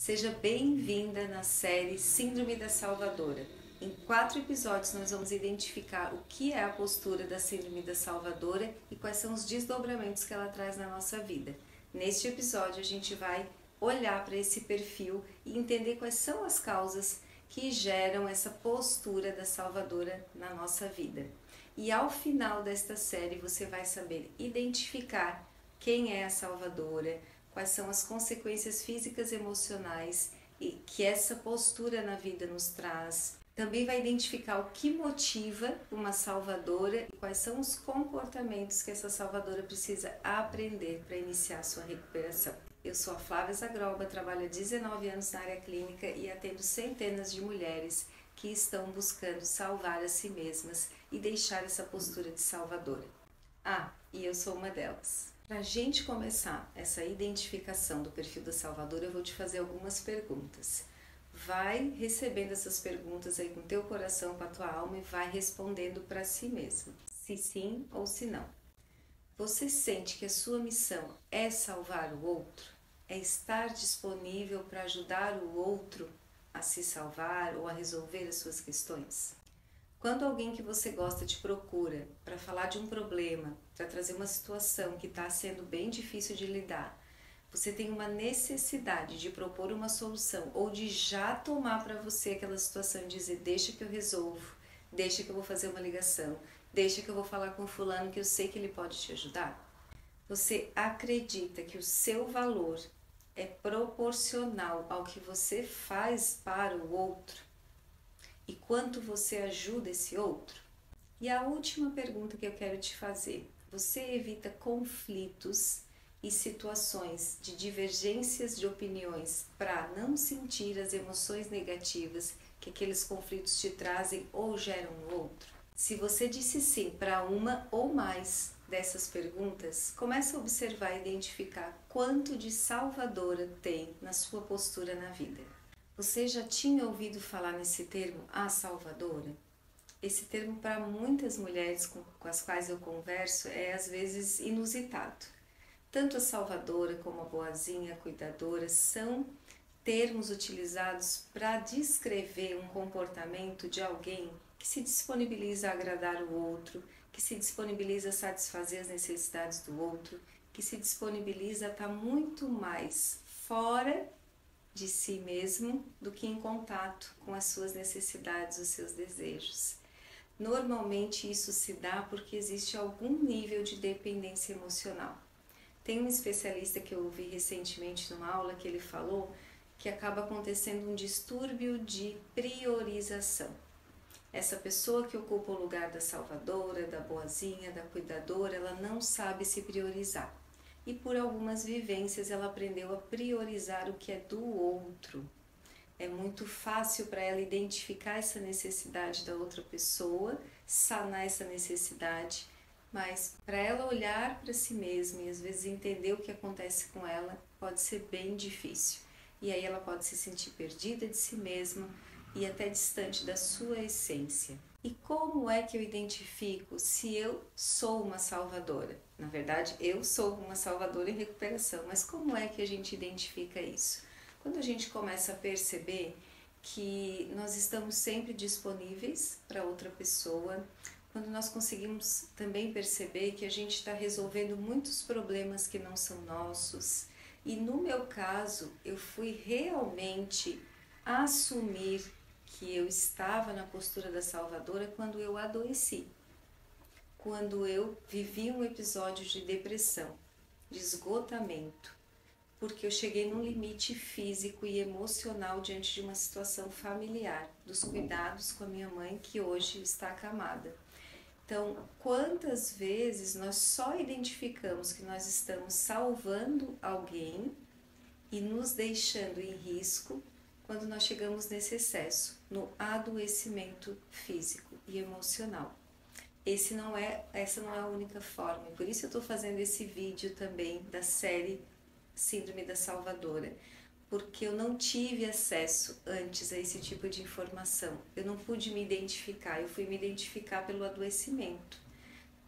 Seja bem-vinda na série Síndrome da Salvadora. Em 4 episódios nós vamos identificar o que é a postura da Síndrome da Salvadora e quais são os desdobramentos que ela traz na nossa vida. Neste episódio a gente vai olhar para esse perfil e entender quais são as causas que geram essa postura da Salvadora na nossa vida. E ao final desta série você vai saber identificar quem é a Salvadora, quais são as consequências físicas e emocionais que essa postura na vida nos traz. Também vai identificar o que motiva uma salvadora e quais são os comportamentos que essa salvadora precisa aprender para iniciar a sua recuperação. Eu sou a Flávia Zagroba, trabalho há 19 anos na área clínica e atendo centenas de mulheres que estão buscando salvar a si mesmas e deixar essa postura de salvadora. E eu sou uma delas. Para a gente começar essa identificação do perfil da salvadora, eu vou te fazer algumas perguntas. Vai recebendo essas perguntas aí com teu coração, com a tua alma e vai respondendo para si mesmo, se sim ou se não. Você sente que a sua missão é salvar o outro? É estar disponível para ajudar o outro a se salvar ou a resolver as suas questões? Quando alguém que você gosta te procura para falar de um problema, para trazer uma situação que está sendo bem difícil de lidar, você tem uma necessidade de propor uma solução ou de já tomar para você aquela situação e dizer: deixa que eu resolvo, deixa que eu vou fazer uma ligação, deixa que eu vou falar com fulano que eu sei que ele pode te ajudar? Você acredita que o seu valor é proporcional ao que você faz para o outro? E quanto você ajuda esse outro? E a última pergunta que eu quero te fazer: você evita conflitos e situações de divergências de opiniões para não sentir as emoções negativas que aqueles conflitos te trazem ou geram no outro? Se você disse sim para uma ou mais dessas perguntas, comece a observar e identificar quanto de salvadora tem na sua postura na vida. Você já tinha ouvido falar nesse termo, a salvadora? Esse termo, para muitas mulheres com as quais eu converso, é às vezes inusitado. Tanto a salvadora como a boazinha, a cuidadora, são termos utilizados para descrever um comportamento de alguém que se disponibiliza a agradar o outro, que se disponibiliza a satisfazer as necessidades do outro, que se disponibiliza a estar muito mais fora de si mesmo do que em contato com as suas necessidades, os seus desejos. Normalmente isso se dá porque existe algum nível de dependência emocional. Tem um especialista que eu ouvi recentemente numa aula que ele falou que acaba acontecendo um distúrbio de priorização. Essa pessoa que ocupa o lugar da salvadora, da boazinha, da cuidadora, ela não sabe se priorizar. E por algumas vivências ela aprendeu a priorizar o que é do outro. É muito fácil para ela identificar essa necessidade da outra pessoa, sanar essa necessidade, mas para ela olhar para si mesma e às vezes entender o que acontece com ela pode ser bem difícil. E aí ela pode se sentir perdida de si mesma e até distante da sua essência. E como é que eu identifico se eu sou uma salvadora? Na verdade, eu sou uma salvadora em recuperação, mas como é que a gente identifica isso? Quando a gente começa a perceber que nós estamos sempre disponíveis para outra pessoa, quando nós conseguimos também perceber que a gente está resolvendo muitos problemas que não são nossos, e no meu caso, eu fui realmente assumir que eu estava na postura da salvadora quando eu adoeci, quando eu vivi um episódio de depressão, de esgotamento, porque eu cheguei num limite físico e emocional diante de uma situação familiar, dos cuidados com a minha mãe que hoje está acamada. Então, quantas vezes nós só identificamos que nós estamos salvando alguém e nos deixando em risco quando nós chegamos nesse excesso, no adoecimento físico e emocional. Essa não é a única forma, e por isso eu estou fazendo esse vídeo também da série Síndrome da Salvadora, porque eu não tive acesso antes a esse tipo de informação, eu não pude me identificar, eu fui me identificar pelo adoecimento.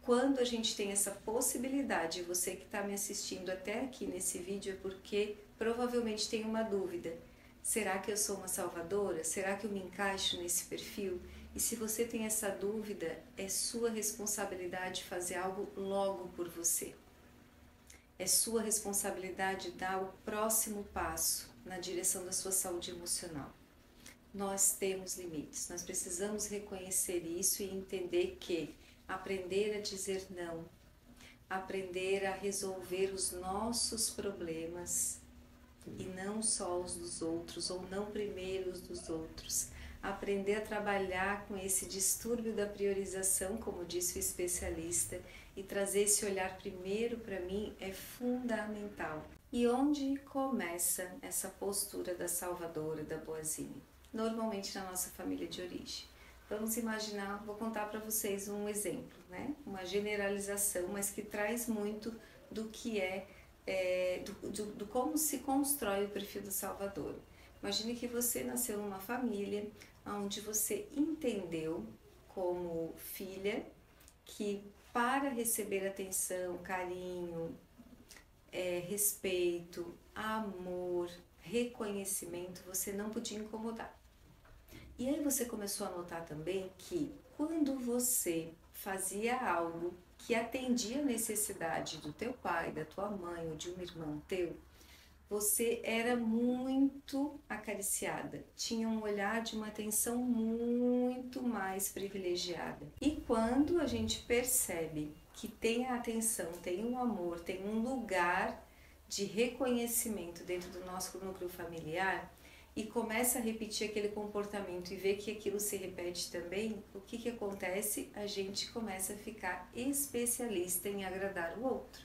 Quando a gente tem essa possibilidade, você que está me assistindo até aqui nesse vídeo é porque provavelmente tem uma dúvida. Será que eu sou uma salvadora? Será que eu me encaixo nesse perfil? E se você tem essa dúvida, é sua responsabilidade fazer algo logo por você. É sua responsabilidade dar o próximo passo na direção da sua saúde emocional. Nós temos limites, nós precisamos reconhecer isso e entender que aprender a dizer não, aprender a resolver os nossos problemas e não só os dos outros, ou não primeiro os dos outros. Aprender a trabalhar com esse distúrbio da priorização, como disse o especialista, e trazer esse olhar primeiro para mim é fundamental. E onde começa essa postura da salvadora, da boazinha? Normalmente na nossa família de origem. Vamos imaginar, vou contar para vocês um exemplo, né? Uma generalização, mas que traz muito do que do como se constrói o perfil do salvador. Imagine que você nasceu numa família onde você entendeu como filha que para receber atenção, carinho, respeito, amor, reconhecimento, você não podia incomodar. E aí você começou a notar também que quando você fazia algo que atendia a necessidade do teu pai, da tua mãe ou de um irmão teu, você era muito acariciada, tinha um olhar de uma atenção muito mais privilegiada. E quando a gente percebe que tem a atenção, tem um amor, tem um lugar de reconhecimento dentro do nosso núcleo familiar e começa a repetir aquele comportamento e vê que aquilo se repete também, o que acontece? A gente começa a ficar especialista em agradar o outro,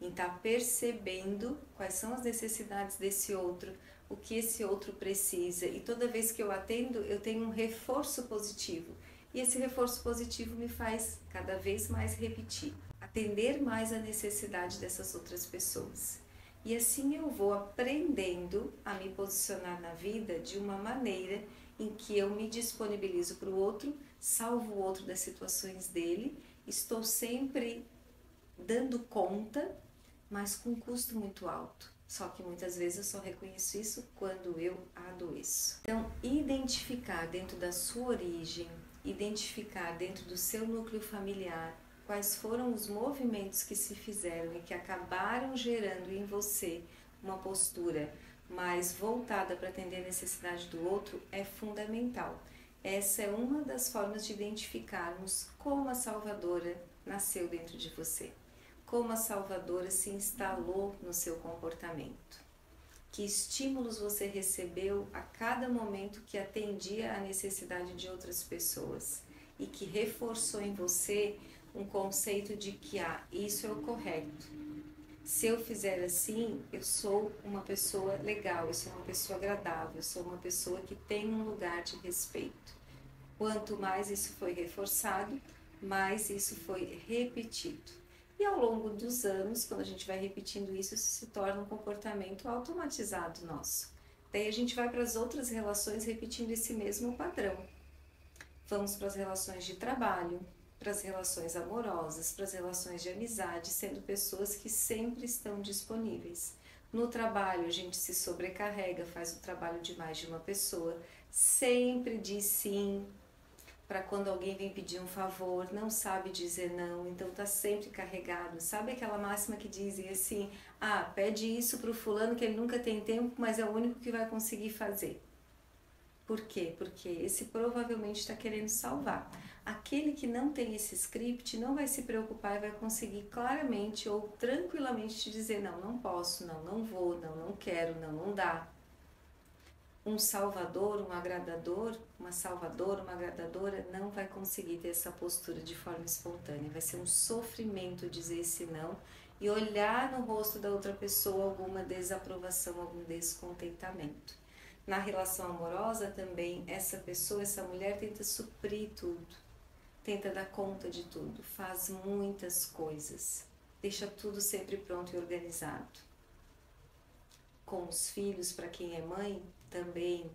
em estar percebendo quais são as necessidades desse outro, o que esse outro precisa, e toda vez que eu atendo eu tenho um reforço positivo, e esse reforço positivo me faz cada vez mais repetir, atender mais a necessidade dessas outras pessoas. E assim eu vou aprendendo a me posicionar na vida de uma maneira em que eu me disponibilizo para o outro, salvo o outro das situações dele, estou sempre dando conta, mas com um custo muito alto. Só que muitas vezes eu só reconheço isso quando eu adoeço. Então, identificar dentro da sua origem, identificar dentro do seu núcleo familiar, quais foram os movimentos que se fizeram e que acabaram gerando em você uma postura mais voltada para atender a necessidade do outro é fundamental. Essa é uma das formas de identificarmos como a salvadora nasceu dentro de você, como a salvadora se instalou no seu comportamento. Que estímulos você recebeu a cada momento que atendia à necessidade de outras pessoas e que reforçou em você um conceito de que isso é o correto. Se eu fizer assim, eu sou uma pessoa legal, eu sou uma pessoa agradável, eu sou uma pessoa que tem um lugar de respeito. Quanto mais isso foi reforçado, mais isso foi repetido. E ao longo dos anos, quando a gente vai repetindo isso se torna um comportamento automatizado nosso. Daí a gente vai para as outras relações repetindo esse mesmo padrão. Vamos para as relações de trabalho, para as relações amorosas, para as relações de amizade, sendo pessoas que sempre estão disponíveis. No trabalho a gente se sobrecarrega, faz o trabalho de mais de uma pessoa, sempre diz sim para quando alguém vem pedir um favor, não sabe dizer não, então está sempre carregado. Sabe aquela máxima que dizem assim, pede isso para o fulano que ele nunca tem tempo, mas é o único que vai conseguir fazer. Por quê? Porque esse provavelmente está querendo salvar. Aquele que não tem esse script não vai se preocupar e vai conseguir claramente ou tranquilamente te dizer não, não posso, não, não vou, não, não quero, não, não dá. Um salvador, um agradador, uma salvadora, uma agradadora não vai conseguir ter essa postura de forma espontânea. Vai ser um sofrimento dizer esse não e olhar no rosto da outra pessoa alguma desaprovação, algum descontentamento. Na relação amorosa também, essa pessoa, essa mulher tenta suprir tudo, tenta dar conta de tudo, faz muitas coisas, deixa tudo sempre pronto e organizado. Com os filhos, para quem é mãe, também.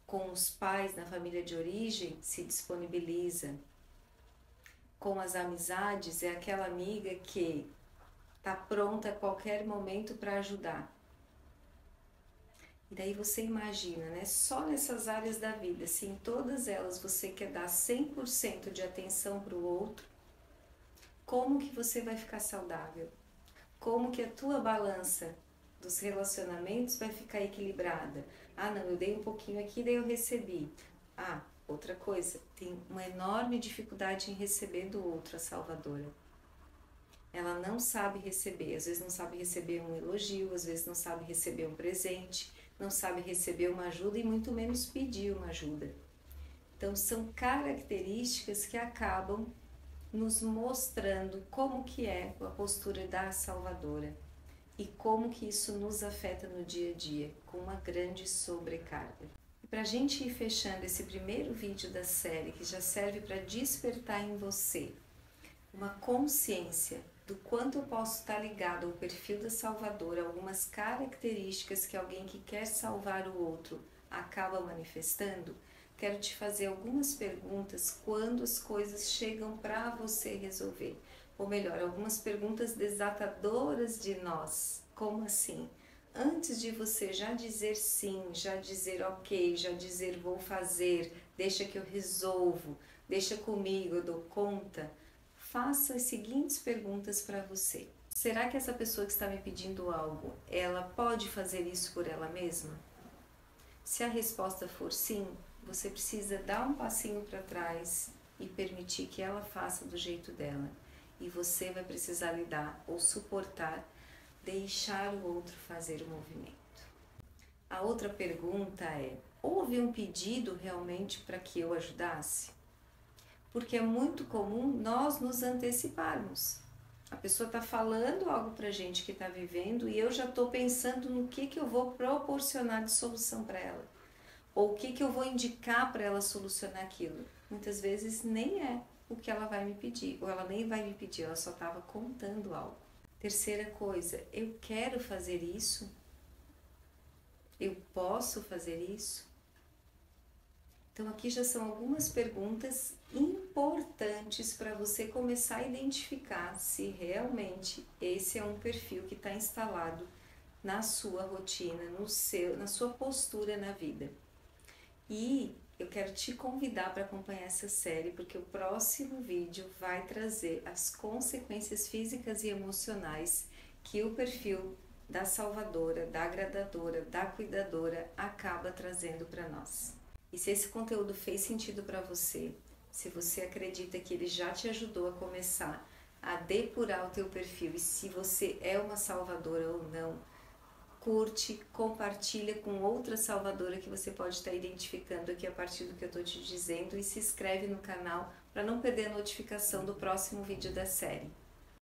Com os pais na família de origem, se disponibiliza. Com as amizades, é aquela amiga que está pronta a qualquer momento para ajudar. E daí você imagina, né? Só nessas áreas da vida, se em todas elas você quer dar 100% de atenção para o outro, como que você vai ficar saudável? Como que a tua balança dos relacionamentos vai ficar equilibrada? Ah, não, eu dei um pouquinho aqui, daí eu recebi. Ah, outra coisa, tem uma enorme dificuldade em receber do outro a salvadora. Ela não sabe receber, às vezes não sabe receber um elogio, às vezes não sabe receber um presente, não sabe receber uma ajuda e muito menos pedir uma ajuda. Então são características que acabam nos mostrando como que é a postura da salvadora e como que isso nos afeta no dia a dia, com uma grande sobrecarga. E para a gente ir fechando esse primeiro vídeo da série, que já serve para despertar em você uma consciência do quanto eu posso estar ligado ao perfil da salvadora, algumas características que alguém que quer salvar o outro acaba manifestando, quero te fazer algumas perguntas quando as coisas chegam para você resolver. Ou melhor, algumas perguntas desatadoras de nós. Como assim? Antes de você já dizer sim, já dizer ok, já dizer vou fazer, deixa que eu resolvo, deixa comigo, eu dou conta, faça as seguintes perguntas para você. Será que essa pessoa que está me pedindo algo, ela pode fazer isso por ela mesma? Se a resposta for sim, você precisa dar um passinho para trás e permitir que ela faça do jeito dela. E você vai precisar lidar ou suportar, deixar o outro fazer o movimento. A outra pergunta é: houve um pedido realmente para que eu ajudasse? Porque é muito comum nós nos anteciparmos. A pessoa está falando algo para a gente que está vivendo e eu já estou pensando no que eu vou proporcionar de solução para ela. Ou o que eu vou indicar para ela solucionar aquilo. Muitas vezes nem é o que ela vai me pedir, ou ela nem vai me pedir, ela só estava contando algo. Terceira coisa, eu quero fazer isso? Eu posso fazer isso? Então aqui já são algumas perguntas importantes para você começar a identificar se realmente esse é um perfil que está instalado na sua rotina, na sua postura na vida. E eu quero te convidar para acompanhar essa série, porque o próximo vídeo vai trazer as consequências físicas e emocionais que o perfil da salvadora, da agradadora, da cuidadora acaba trazendo para nós. E se esse conteúdo fez sentido para você, se você acredita que ele já te ajudou a começar a depurar o teu perfil e se você é uma salvadora ou não, curte, compartilha com outra salvadora que você pode estar identificando aqui a partir do que eu estou te dizendo e se inscreve no canal para não perder a notificação do próximo vídeo da série.